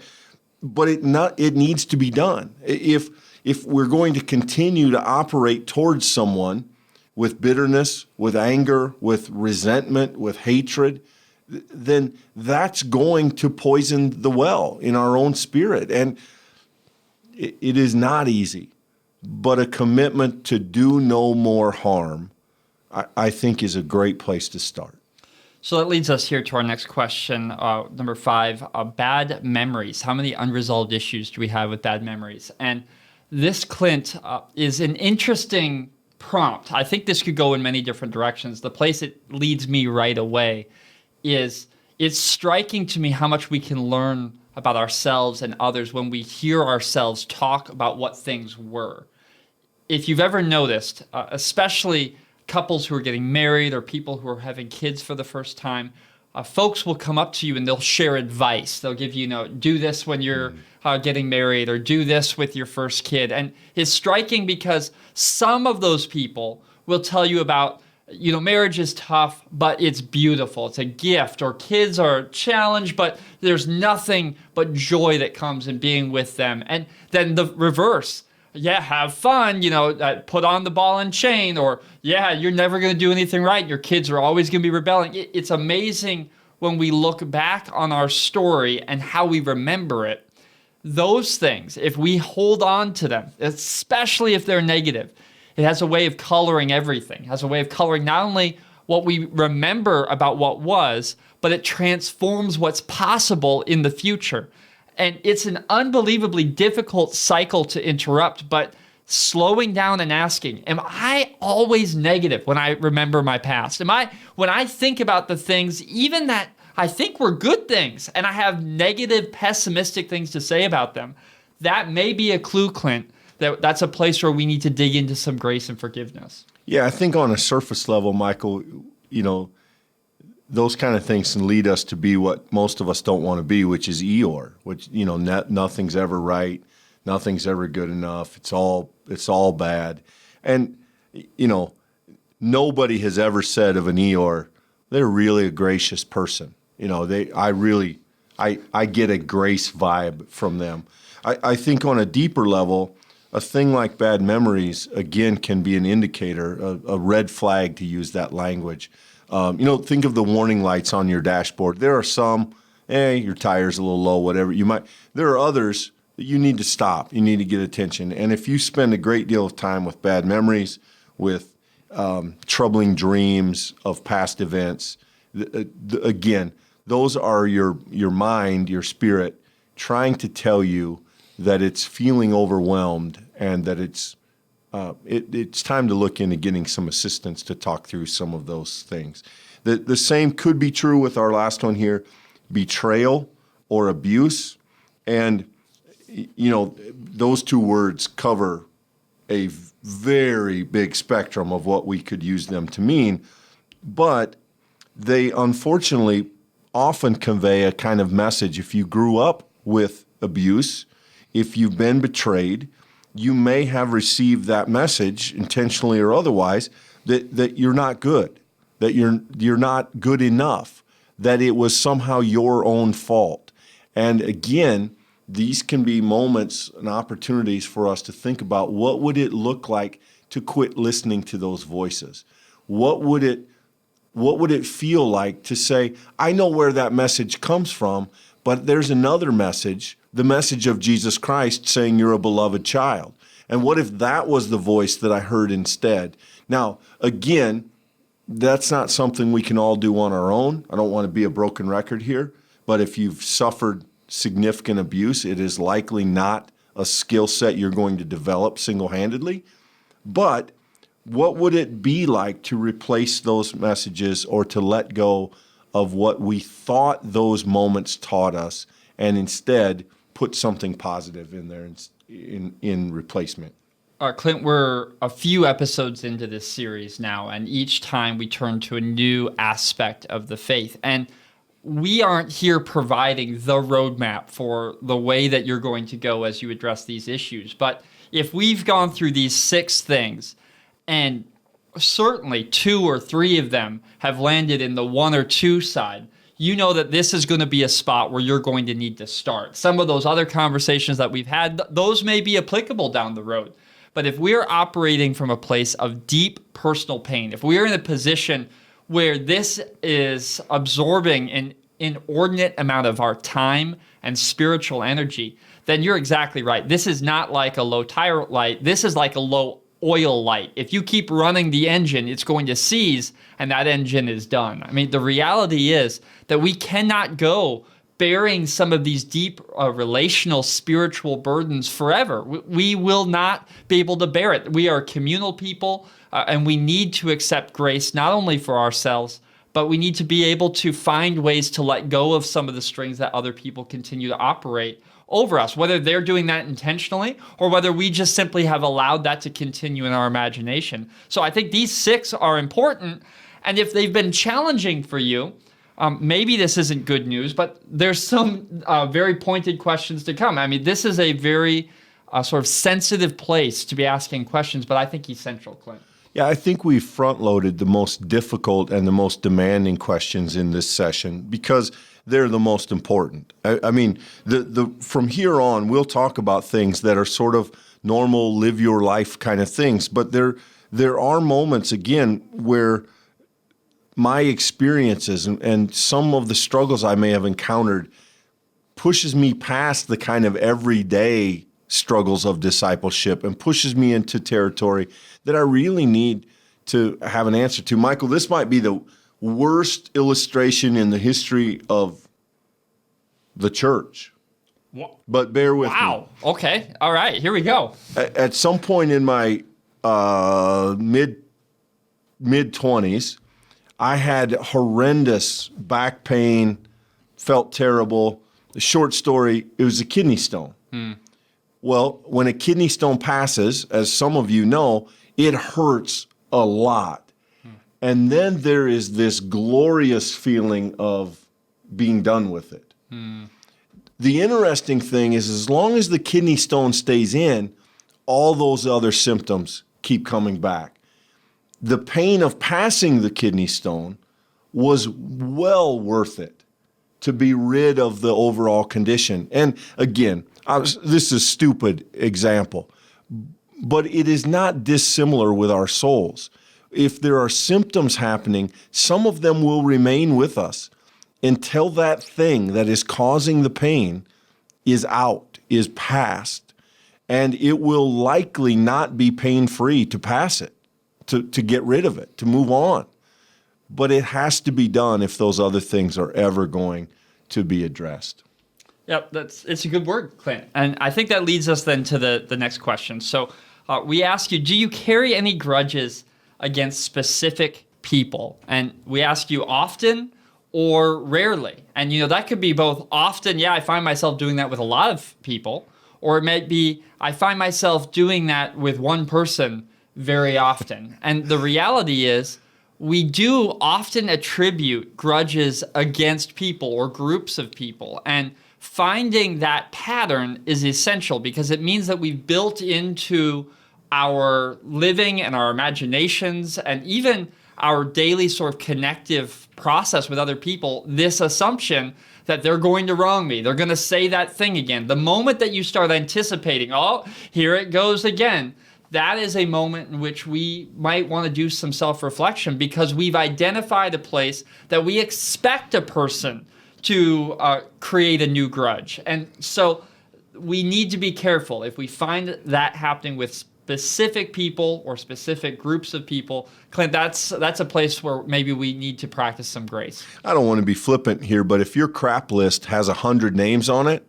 it needs to be done. If we're going to continue to operate towards someone with bitterness, with anger, with resentment, with hatred, then that's going to poison the well in our own spirit. And it is not easy, but a commitment to do no more harm, I think, is a great place to start. So that leads us here to our next question, number 5, bad memories. How many unresolved issues do we have with bad memories? And this, Clint, is an interesting prompt. I think this could go in many different directions. The place it leads me right away is it's striking to me how much we can learn about ourselves and others when we hear ourselves talk about what things were. If you've ever noticed, especially couples who are getting married or people who are having kids for the first time, folks will come up to you and they'll share advice. They'll give you, do this when you're getting married, or do this with your first kid. And it's striking because some of those people will tell you about, marriage is tough, but it's beautiful. It's a gift. Or kids are a challenge, but there's nothing but joy that comes in being with them. And then the reverse. Yeah, have fun, put on the ball and chain, or yeah, you're never going to do anything right. Your kids are always going to be rebelling. It's amazing when we look back on our story and how we remember it. Those things, if we hold on to them, especially if they're negative, it has a way of coloring everything. It has a way of coloring not only what we remember about what was, but it transforms what's possible in the future. And it's an unbelievably difficult cycle to interrupt, but slowing down and asking, am I always negative when I remember my past? When I think about the things, even that I think were good things, and I have negative, pessimistic things to say about them, that may be a clue, Clint, that's a place where we need to dig into some grace and forgiveness. Yeah, I think on a surface level, Michael, those kind of things can lead us to be what most of us don't want to be, which is Eeyore, which, nothing's ever right, nothing's ever good enough, it's all bad. And, nobody has ever said of an Eeyore, they're really a gracious person. I get a grace vibe from them. I think on a deeper level, a thing like bad memories, again, can be an indicator, a red flag, to use that language. Think of the warning lights on your dashboard. There are some, your tire's a little low, whatever. There are others that you need to stop. You need to get attention. And if you spend a great deal of time with bad memories, with troubling dreams of past events, again, those are your mind, your spirit, trying to tell you that it's feeling overwhelmed and that it's time to look into getting some assistance to talk through some of those things. The same could be true with our last one here, betrayal or abuse. And, those two words cover a very big spectrum of what we could use them to mean. But they unfortunately often convey a kind of message. If you grew up with abuse, if you've been betrayed, you may have received that message, intentionally or otherwise, that you're not good, that you're not good enough, that it was somehow your own fault. And again, these can be moments and opportunities for us to think about, what would it look like to quit listening to those voices? What would it feel like to say, I know where that message comes from, but there's another message, the message of Jesus Christ saying you're a beloved child. And what if that was the voice that I heard instead? Now, again, that's not something we can all do on our own. I don't want to be a broken record here, but if you've suffered significant abuse, it is likely not a skill set you're going to develop single-handedly. But what would it be like to replace those messages, or to let go of what we thought those moments taught us, and instead put something positive in there in replacement? Clint, we're a few episodes into this series now, and each time we turn to a new aspect of the faith. And we aren't here providing the roadmap for the way that you're going to go as you address these issues. But if we've gone through these 6 things, and certainly 2 or 3 of them have landed in the 1 or 2 side, you know that this is going to be a spot where you're going to need to start. Some of those other conversations that we've had, those may be applicable down the road. But if we're operating from a place of deep personal pain, if we're in a position where this is absorbing an inordinate amount of our time and spiritual energy, then you're exactly right. This is not like a low tire light. This is like a low oil light. If you keep running the engine, it's going to seize and that engine is done. I mean, the reality is that we cannot go bearing some of these deep relational, spiritual burdens forever. We will not be able to bear it. We are communal people, and we need to accept grace not only for ourselves, but we need to be able to find ways to let go of some of the strings that other people continue to operate over us, whether they're doing that intentionally or whether we just simply have allowed that to continue in our imagination. So I think these 6 are important, and if they've been challenging for you, maybe this isn't good news, but there's some very pointed questions to come. I mean, this is a very sort of sensitive place to be asking questions, but I think essential, Clint. Yeah, I think we front-loaded the most difficult and the most demanding questions in this session because they're the most important. I mean, from here on, we'll talk about things that are sort of normal, live your life kind of things, but there are moments, again, where my experiences and some of the struggles I may have encountered pushes me past the kind of everyday struggles of discipleship and pushes me into territory that I really need to have an answer to. Michael, this might be the worst illustration in the history of the church. But bear with me. Wow. Okay. All right. Here we go. At some point in my mid-20s, I had horrendous back pain, felt terrible. The short story, it was a kidney stone. Well, when a kidney stone passes, as some of you know, it hurts a lot. And then there is this glorious feeling of being done with it. The interesting thing is, as long as the kidney stone stays in, all those other symptoms keep coming back. The pain of passing the kidney stone was well worth it to be rid of the overall condition. And again, this is a stupid example, but it is not dissimilar with our souls. If there are symptoms happening, some of them will remain with us until that thing that is causing the pain is out, is past, and it will likely not be pain-free to pass it, to get rid of it, to move on. But it has to be done if those other things are ever going to be addressed. Yep, it's a good word, Clint. And I think that leads us then to the next question. So we ask you, do you carry any grudges against specific people? And we ask you often or rarely. And that could be both often, yeah, I find myself doing that with a lot of people, or it might be, I find myself doing that with one person very often. And the reality is, we do often attribute grudges against people or groups of people. And finding that pattern is essential because it means that we've built into our living and our imaginations and even our daily sort of connective process with other people this assumption that they're going to wrong me. They're going to say that thing again. The moment that you start anticipating, oh, here it goes again, that is a moment in which we might want to do some self-reflection because we've identified a place that we expect a person to create a new grudge. And so we need to be careful. If we find that happening with specific people or specific groups of people, Clint, that's a place where maybe we need to practice some grace. I don't want to be flippant here, but if your crap list has 100 names on it,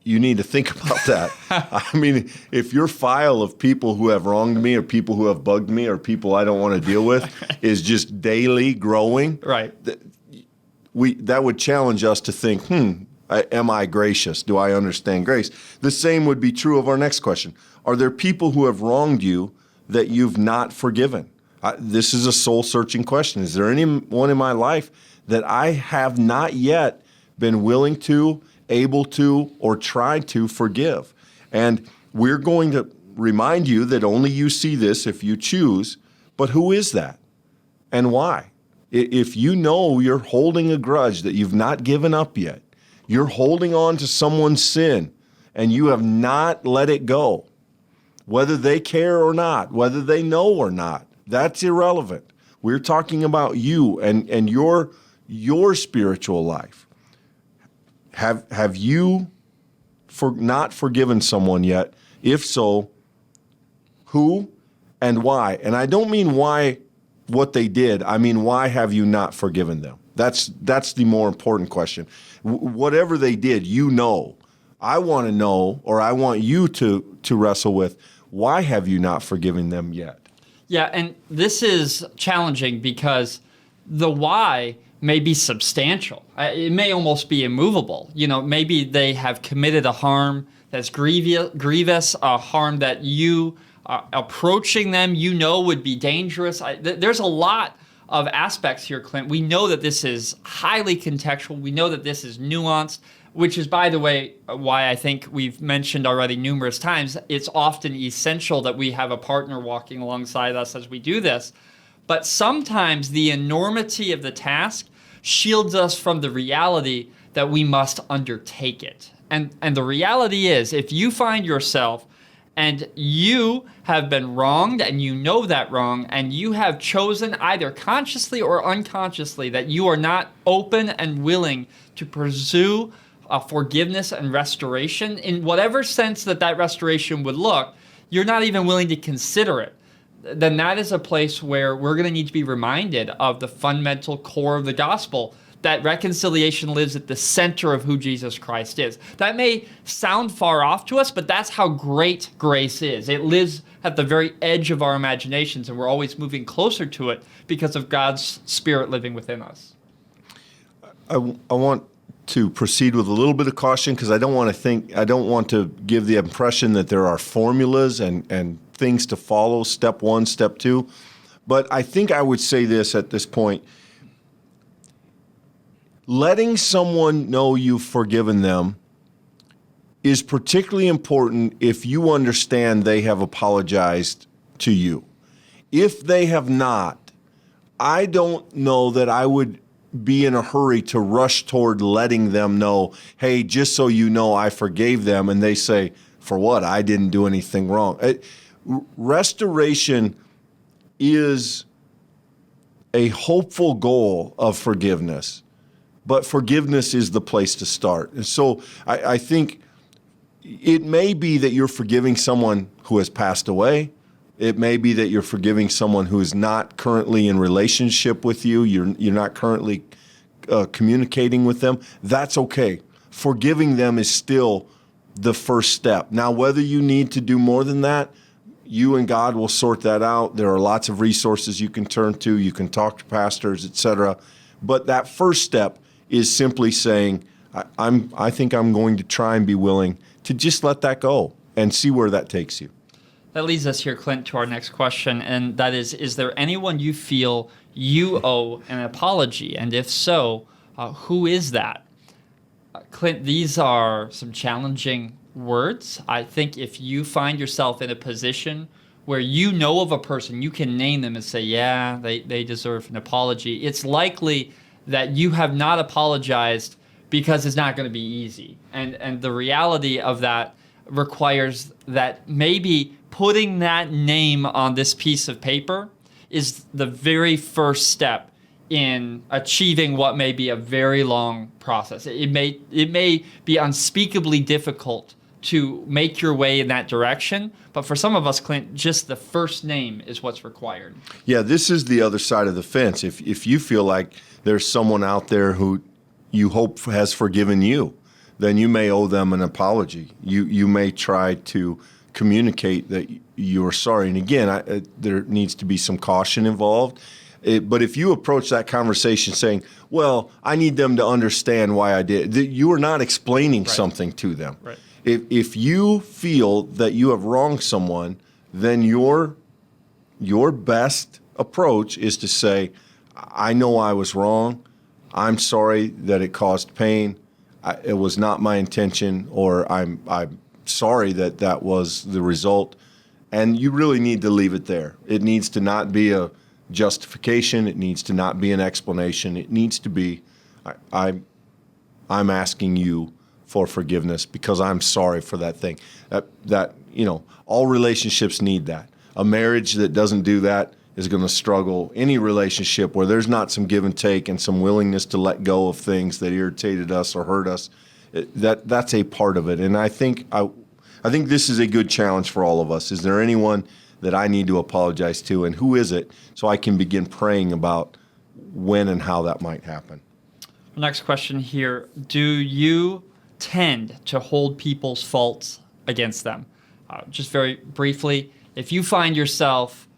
you need to think about that. I mean, if your file of people who have wronged me or people who have bugged me or people I don't want to deal with is just daily growing, right? That would challenge us to think, Am I gracious? Do I understand grace? The same would be true of our next question. Are there people who have wronged you that you've not forgiven? This is a soul-searching question. Is there anyone in my life that I have not yet been willing to, able to, or tried to forgive? And we're going to remind you that only you see this if you choose, but who is that and why? If you know you're holding a grudge that you've not given up yet, you're holding on to someone's sin and you have not let it go, whether they care or not, whether they know or not, that's irrelevant. We're talking about you and your spiritual life. Have you not forgiven someone yet? If so, who and why? And I don't mean why what they did. I mean, why have you not forgiven them? That's the more important question. Whatever they did, you know. I want to know, or I want you to wrestle with, why have you not forgiven them yet? Yeah, and this is challenging because the why may be substantial. It may almost be immovable. Maybe they have committed a harm that's grievous, a harm that you approaching them, would be dangerous. There's a lot of aspects here, Clint. We know that this is highly contextual. We know that this is nuanced, which is, by the way, why I think we've mentioned already numerous times, it's often essential that we have a partner walking alongside us as we do this. But sometimes the enormity of the task shields us from the reality that we must undertake it. And the reality is, if you find yourself and you have been wronged and you know that wrong, and you have chosen either consciously or unconsciously that you are not open and willing to pursue forgiveness and restoration, in whatever sense that restoration would look, you're not even willing to consider it, then that is a place where we're going to need to be reminded of the fundamental core of the gospel, that reconciliation lives at the center of who Jesus Christ is. That may sound far off to us, but that's how great grace is. It lives at the very edge of our imaginations, and we're always moving closer to it because of God's Spirit living within us. I want to proceed with a little bit of caution because I don't want to give the impression that there are formulas and things to follow, step one, step two. But I think I would say this at this point. Letting someone know you've forgiven them is particularly important if you understand they have apologized to you. If they have not, I don't know that I would be in a hurry to rush toward letting them know, hey, just so you know, I forgave them. And they say, for what? I didn't do anything wrong. Restoration is a hopeful goal of forgiveness. But forgiveness is the place to start. And so I think it may be that you're forgiving someone who has passed away. It may be that you're forgiving someone who is not currently in relationship with you. You're not currently communicating with them. That's okay. Forgiving them is still the first step. Now, whether you need to do more than that, you and God will sort that out. There are lots of resources you can turn to. You can talk to pastors, etc. But that first step is simply saying, I think I'm going to try and be willing to just let that go and see where that takes you. That leads us here, Clint, to our next question, and that is there anyone you feel you owe an apology? And if so, who is that? Clint, these are some challenging words. I think if you find yourself in a position where you know of a person, you can name them and say, yeah, they deserve an apology, it's likely that you have not apologized because it's not going to be easy. And the reality of that requires that maybe putting that name on this piece of paper is the very first step in achieving what may be a very long process. It may be unspeakably difficult to make your way in that direction, but for some of us, Clint, just the first name is what's required. Yeah, this is the other side of the fence. If you feel like there's someone out there who you hope has forgiven you, then you may owe them an apology. You may try to communicate that you are sorry. And again, there needs to be some caution involved. But if you approach that conversation saying, well, I need them to understand why I did, you are not explaining something to them. Right. If you feel that you have wronged someone, then your best approach is to say, I know I was wrong. I'm sorry that it caused pain. It was not my intention, or I'm sorry that was the result. And you really need to leave it there. It needs to not be a justification. It needs to not be an explanation. It needs to be, I'm asking you for forgiveness because I'm sorry for that thing. That all relationships need that. A marriage that doesn't do that is going to struggle. Any relationship where there's not some give and take and some willingness to let go of things that irritated us or hurt us, that's a part of it. And I think this is a good challenge for all of us. Is there anyone that I need to apologize to, and who is it, so I can begin praying about when and how that might happen? Next question here. Do you tend to hold people's faults against them? Just very briefly, if you find yourself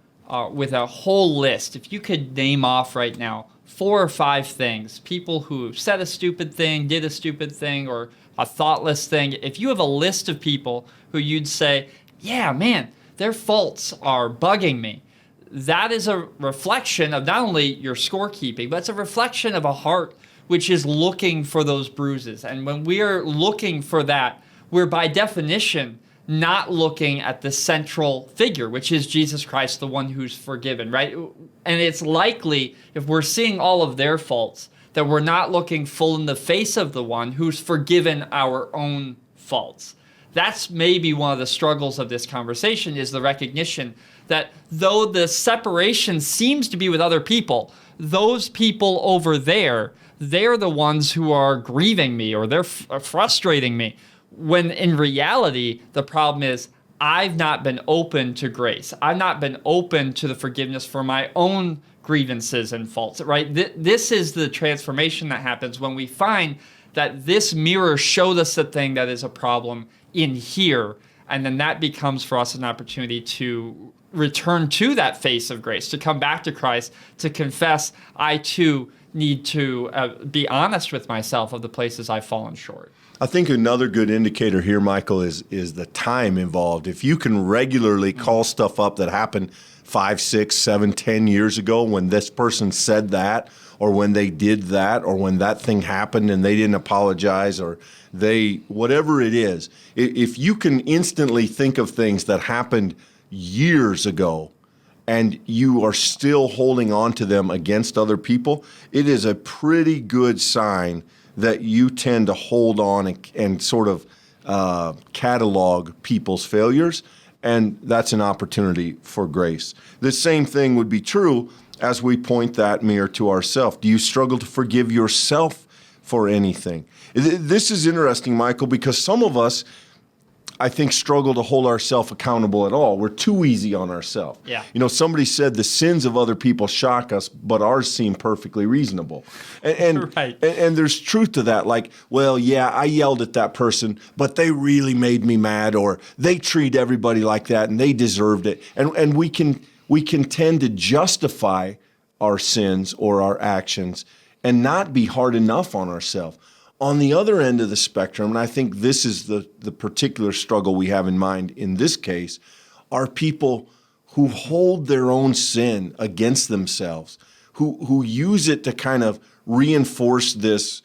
with a whole list, if you could name off right now 4 or 5 things, people who said a stupid thing, did a stupid thing, or a thoughtless thing, if you have a list of people who you'd say, yeah, man, their faults are bugging me, that is a reflection of not only your scorekeeping, but it's a reflection of a heart which is looking for those bruises. And when we are looking for that, we're by definition not looking at the central figure, which is Jesus Christ, the one who's forgiven, right? And it's likely, if we're seeing all of their faults, that we're not looking full in the face of the one who's forgiven our own faults. That's maybe one of the struggles of this conversation, is the recognition that though the separation seems to be with other people, those people over there, they're the ones who are grieving me, or they're frustrating me. When in reality, the problem is I've not been open to grace. I've not been open to the forgiveness for my own grievances and faults, right? This is the transformation that happens when we find that this mirror showed us the thing that is a problem in here. And then that becomes for us an opportunity to return to that face of grace, to come back to Christ, to confess, I too need to be honest with myself of the places I've fallen short. I think another good indicator here, Michael, is the time involved. If you can regularly call stuff up that happened 5, 6, 7, 10 years ago, when this person said that, or when they did that, or when that thing happened and they didn't apologize, or whatever it is, if you can instantly think of things that happened years ago and you are still holding on to them against other people, it is a pretty good sign that you tend to hold on and sort of catalog people's failures, and that's an opportunity for grace. The same thing would be true as we point that mirror to ourselves. Do you struggle to forgive yourself for anything? This is interesting, Michael, because some of us, I think, struggle to hold ourselves accountable at all. We're too easy on ourselves. Yeah. Somebody said the sins of other people shock us, but ours seem perfectly reasonable. And, Right. and there's truth to that. Like, well, yeah, I yelled at that person, but they really made me mad, or they treat everybody like that and they deserved it. And we can tend to justify our sins or our actions and not be hard enough on ourselves. On the other end of the spectrum, and I think this is the particular struggle we have in mind in this case, are people who hold their own sin against themselves, who use it to kind of reinforce this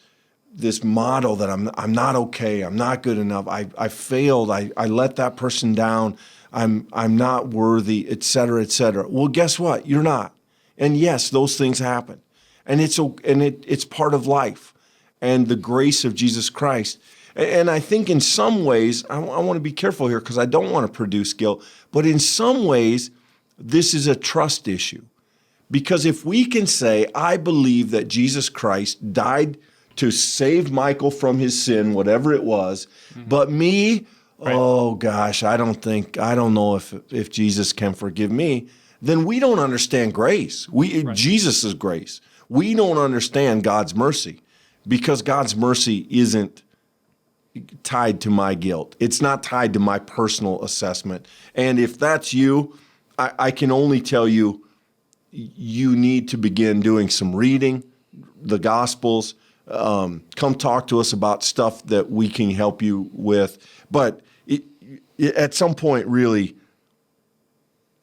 model that I'm not okay, I'm not good enough, I failed, I let that person down, I'm not worthy, et cetera, et cetera. Well, guess what? You're not. And yes, those things happen. And it's part of life and the grace of Jesus Christ. And I think in some ways, I want to be careful here because I don't want to produce guilt, but in some ways, this is a trust issue. Because if we can say, I believe that Jesus Christ died to save Michael from his sin, whatever it was, but me, right. Oh gosh, I don't know if Jesus can forgive me, then we don't understand grace. Right. Jesus is grace. We don't understand God's mercy. Because God's mercy isn't tied to my guilt. It's not tied to my personal assessment. And if that's you, I can only tell you, you need to begin doing some reading, the Gospels. Come talk to us about stuff that we can help you with. But at some point, really,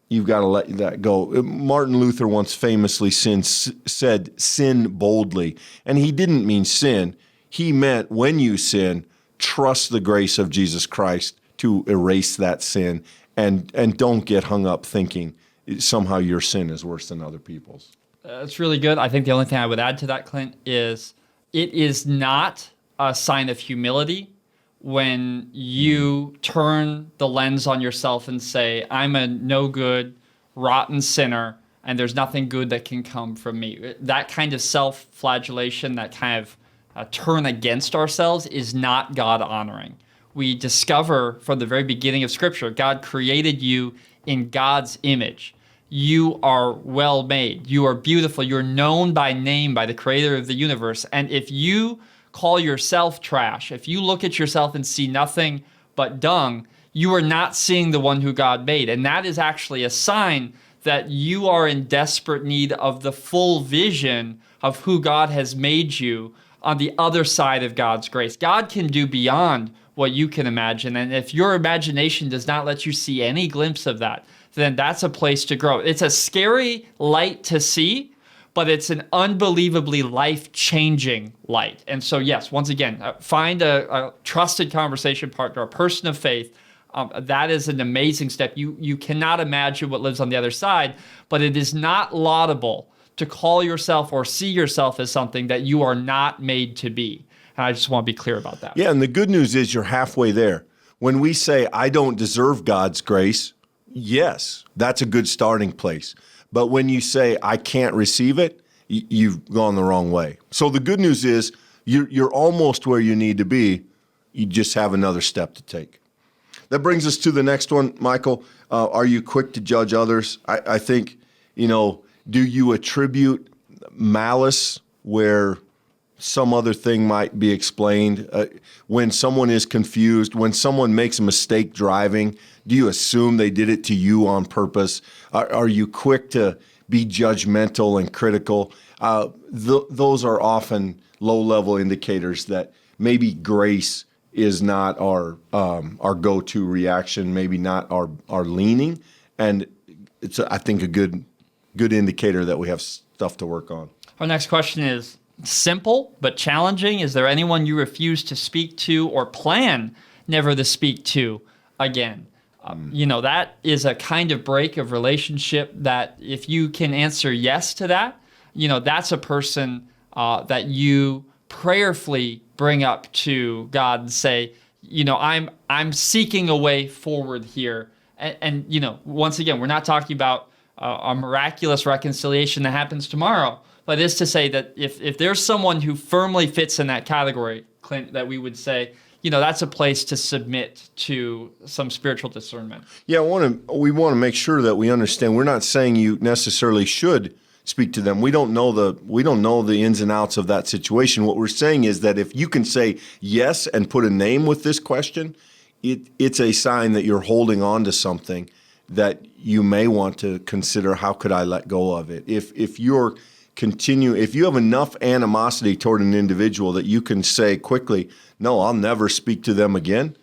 you've got to let that go. Martin Luther once famously said, sin boldly. And he didn't mean sin. He meant when you sin, trust the grace of Jesus Christ to erase that sin, and don't get hung up thinking somehow your sin is worse than other people's. That's really good. I think the only thing I would add to that, Clint, is it is not a sign of humility when you turn the lens on yourself and say, I'm a no good, rotten sinner, and there's nothing good that can come from me. That kind of self-flagellation, that kind of turn against ourselves is not God-honoring. We discover from the very beginning of Scripture, God created you in God's image. You are well made. You are beautiful. You're known by name by the creator of the universe. And if you call yourself trash, if you look at yourself and see nothing but dung, you are not seeing the one who God made. And that is actually a sign that you are in desperate need of the full vision of who God has made you on the other side of God's grace. God can do beyond what you can imagine. And if your imagination does not let you see any glimpse of that, then that's a place to grow. It's a scary light to see, but it's an unbelievably life-changing light. And so, yes, once again, find a trusted conversation partner, a person of faith. That is an amazing step. You cannot imagine what lives on the other side, but it is not laudable to call yourself or see yourself as something that you are not made to be. And I just want to be clear about that. Yeah, and the good news is you're halfway there. When we say, I don't deserve God's grace, yes, that's a good starting place. But when you say, I can't receive it, you've gone the wrong way. So the good news is you're almost where you need to be. You just have another step to take. That brings us to the next one, Michael. Are you quick to judge others? I think, do you attribute malice where some other thing might be explained? When someone is confused, when someone makes a mistake driving, do you assume they did it to you on purpose? Are you quick to be judgmental and critical? Those are often low-level indicators that maybe grace is not our go-to reaction, maybe not our leaning, and it's I think a good indicator that we have stuff to work on. Our next question is simple but challenging. Is there anyone you refuse to speak to or plan never to speak to again? That is a kind of break of relationship that if you can answer yes to that, that's a person that you prayerfully bring up to God and say, I'm seeking a way forward here. And once again, we're not talking about a miraculous reconciliation that happens tomorrow, but it is to say that if there's someone who firmly fits in that category, Clint, that we would say, that's a place to submit to some spiritual discernment. Yeah, we want to make sure that we understand. We're not saying you necessarily should speak to them. We don't know the ins and outs of that situation. What we're saying is that if you can say yes and put a name with this question, it's a sign that you're holding on to something that you may want to consider. How could I let go of it? If you have enough animosity toward an individual that you can say quickly, no, I'll never speak to them again.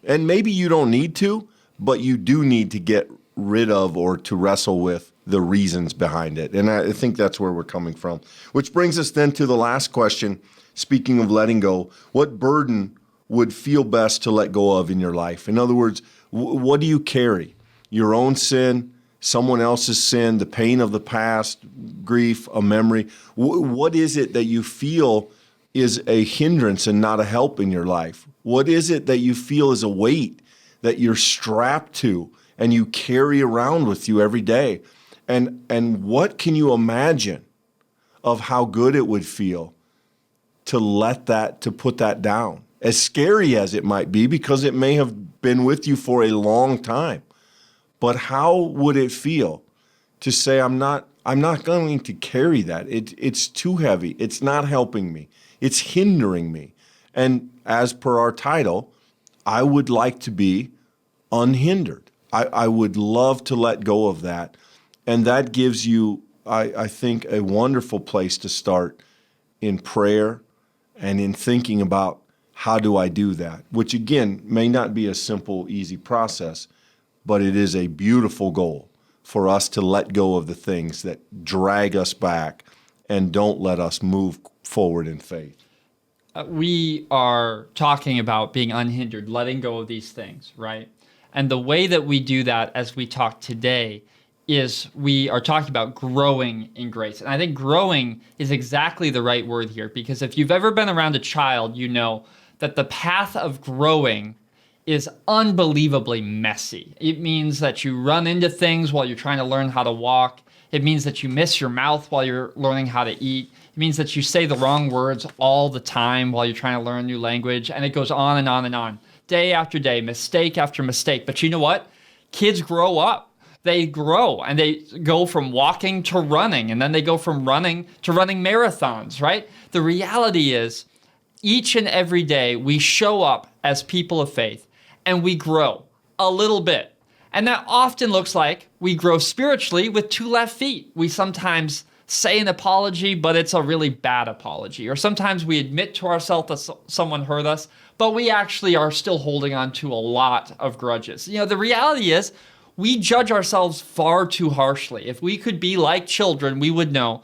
And maybe you don't need to, but you do need to get rid of or to wrestle with the reasons behind it. And I think that's where we're coming from. Which brings us then to the last question. Speaking of letting go, what burden would feel best to let go of in your life? In other words, what do you carry? Your own sin, someone else's sin, the pain of the past, grief, a memory. What is it that you feel is a hindrance and not a help in your life? What is it that you feel is a weight that you're strapped to and you carry around with you every day? And what can you imagine of how good it would feel to put that down? As scary as it might be, because it may have been with you for a long time. But how would it feel to say, I'm not going to carry that. It's too heavy. It's not helping me. It's hindering me. And as per our title, I would like to be unhindered. I would love to let go of that. And that gives you I think a wonderful place to start in prayer and in thinking about how do I do that, which again may not be a simple, easy process, but it is a beautiful goal for us to let go of the things that drag us back and don't let us move forward in faith. We are talking about being unhindered, letting go of these things, right? And the way that we do that as we talk today is we are talking about growing in grace. And I think growing is exactly the right word here, because if you've ever been around a child, you know that the path of growing is unbelievably messy. It means that you run into things while you're trying to learn how to walk. It means that you miss your mouth while you're learning how to eat. It means that you say the wrong words all the time while you're trying to learn a new language. And it goes on and on and on, day after day, mistake after mistake. But you know what? Kids grow up. They grow and they go from walking to running, and then they go from running to running marathons, right? The reality is each and every day we show up as people of faith and we grow a little bit. And that often looks like we grow spiritually with 2 left feet. We sometimes say an apology, but it's a really bad apology. Or sometimes we admit to ourselves that someone hurt us, but we actually are still holding on to a lot of grudges. You know, the reality is we judge ourselves far too harshly. If we could be like children, we would know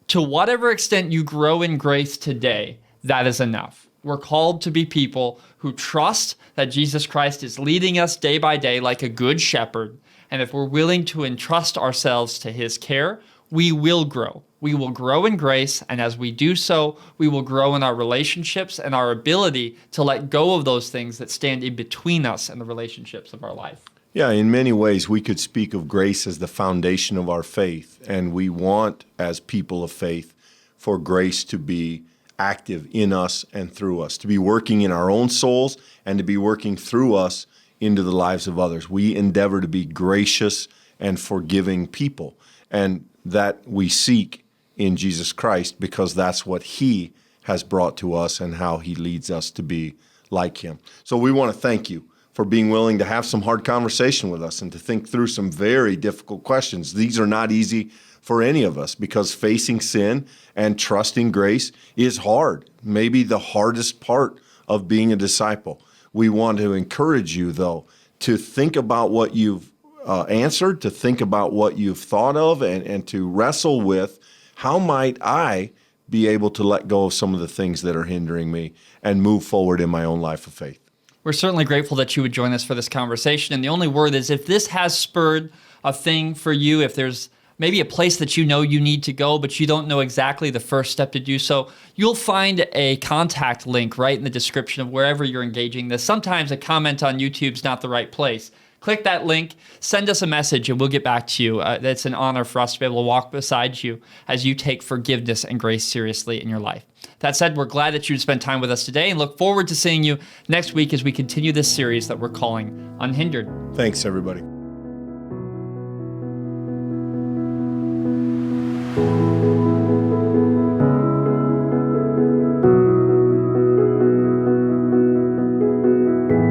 to whatever extent you grow in grace today, that is enough. We're called to be people who trust that Jesus Christ is leading us day by day like a good shepherd. And if we're willing to entrust ourselves to his care, we will grow. We will grow in grace. And as we do so, we will grow in our relationships and our ability to let go of those things that stand in between us and the relationships of our life. Yeah, in many ways, we could speak of grace as the foundation of our faith. And we want, as people of faith, for grace to be active in us and through us, to be working in our own souls and to be working through us into the lives of others. We endeavor to be gracious and forgiving people, and that we seek in Jesus Christ because that's what he has brought to us and how he leads us to be like him. So we want to thank you for being willing to have some hard conversation with us and to think through some very difficult questions. These are not easy for any of us because facing sin and trusting grace is hard, maybe the hardest part of being a disciple. We want to encourage you, though, to think about what you've answered, to think about what you've thought of, and to wrestle with how might I be able to let go of some of the things that are hindering me and move forward in my own life of faith. We're certainly grateful that you would join us for this conversation. And the only word is if this has spurred a thing for you, if there's maybe a place that you know you need to go, but you don't know exactly the first step to do so, you'll find a contact link right in the description of wherever you're engaging this. Sometimes a comment on YouTube's not the right place. Click that link, send us a message, and we'll get back to you. It's an honor for us to be able to walk beside you as you take forgiveness and grace seriously in your life. That said, we're glad that you spent time with us today and look forward to seeing you next week as we continue this series that we're calling Unhindered. Thanks, everybody.